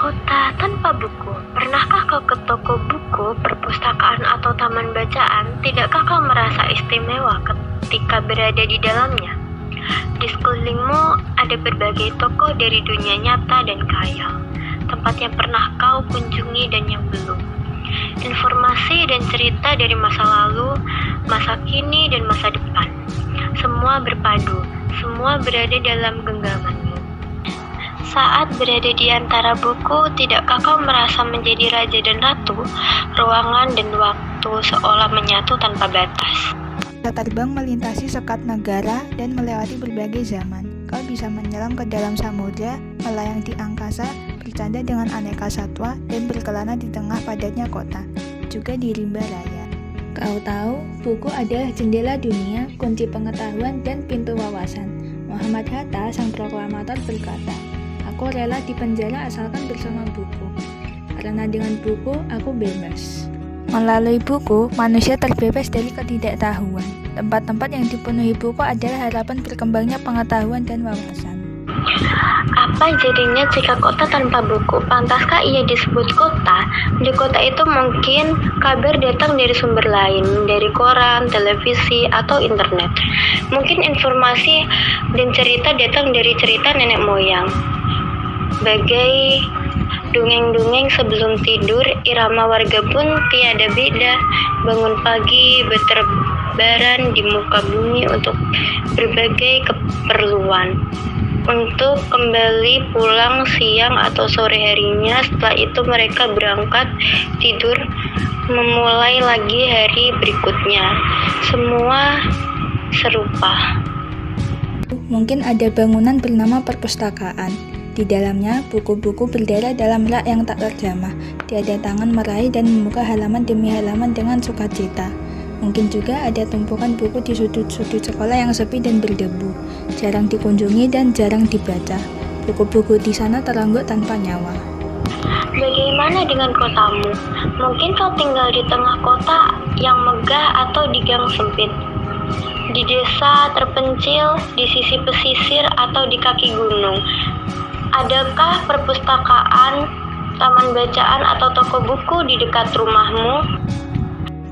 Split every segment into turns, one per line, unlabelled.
Kota tanpa buku. Pernahkah kau ke toko buku, perpustakaan atau taman bacaan? Tidakkah kau merasa istimewa ketika berada di dalamnya? Di sekelilingmu ada berbagai toko dari dunia nyata dan khayal. Tempat yang pernah kau kunjungi dan yang belum. Informasi dan cerita dari masa lalu, masa kini dan masa depan. Semua berpadu, semua berada dalam genggamanmu. Saat berada di antara buku, tidakkah kau merasa menjadi raja dan ratu? Ruangan dan waktu seolah menyatu tanpa batas.
Bisa terbang melintasi sekat negara dan melewati berbagai zaman. Kau bisa menyelam ke dalam samudra, melayang di angkasa, bercanda dengan aneka satwa, dan berkelana di tengah padatnya kota, juga di rimba raya. Kau tahu, buku adalah jendela dunia, kunci pengetahuan, dan pintu wawasan. Muhammad Hatta, sang proklamator, berkata, "Aku rela dipenjara asalkan bersama buku, karena dengan buku aku bebas." Melalui buku, manusia terbebas dari ketidaktahuan. Tempat-tempat yang dipenuhi buku adalah harapan berkembangnya pengetahuan dan wawasan.
Apa jadinya jika kota tanpa buku? Pantaskah ia disebut kota? Di kota itu mungkin kabar datang dari sumber lain, dari koran, televisi, atau internet. Mungkin informasi dan cerita datang dari cerita nenek moyang. Bagai dongeng-dongeng sebelum tidur, irama warga pun tiada beda. Bangun pagi, berterbaran di muka bumi untuk berbagai keperluan. Untuk kembali pulang siang atau sore harinya, setelah itu mereka berangkat tidur, memulai lagi hari berikutnya. Semua serupa.
Mungkin ada bangunan bernama perpustakaan. Di dalamnya, buku-buku berderai dalam rak yang tak terjamah. Tiada tangan meraih dan membuka halaman demi halaman dengan sukacita. Mungkin juga ada tumpukan buku di sudut-sudut sekolah yang sepi dan berdebu, jarang dikunjungi dan jarang dibaca. Buku-buku di sana terenggut tanpa nyawa.
Bagaimana dengan kotamu? Mungkin kau tinggal di tengah kota yang megah atau di gang sempit, di desa terpencil, di sisi pesisir, atau di kaki gunung. Adakah perpustakaan, taman bacaan, atau toko buku di dekat rumahmu?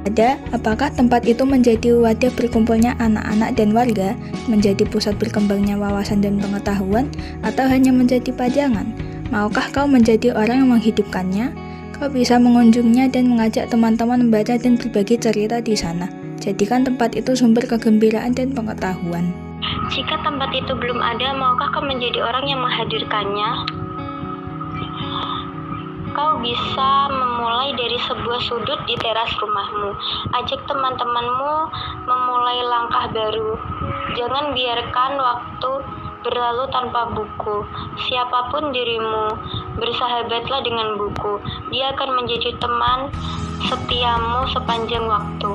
Ada, apakah tempat itu menjadi wadah berkumpulnya anak-anak dan warga, menjadi pusat berkembangnya wawasan dan pengetahuan, atau hanya menjadi pajangan? Maukah kau menjadi orang yang menghidupkannya? Kau bisa mengunjungnya dan mengajak teman-teman membaca dan berbagi cerita di sana. Jadikan tempat itu sumber kegembiraan dan pengetahuan.
Jika tempat itu belum ada, maukah kau menjadi orang yang menghadirkannya? Kau bisa memulai dari sebuah sudut di teras rumahmu. Ajak teman-temanmu memulai langkah baru. Jangan biarkan waktu berlalu tanpa buku. Siapapun dirimu, bersahabatlah dengan buku. Dia akan menjadi teman setiamu sepanjang waktu.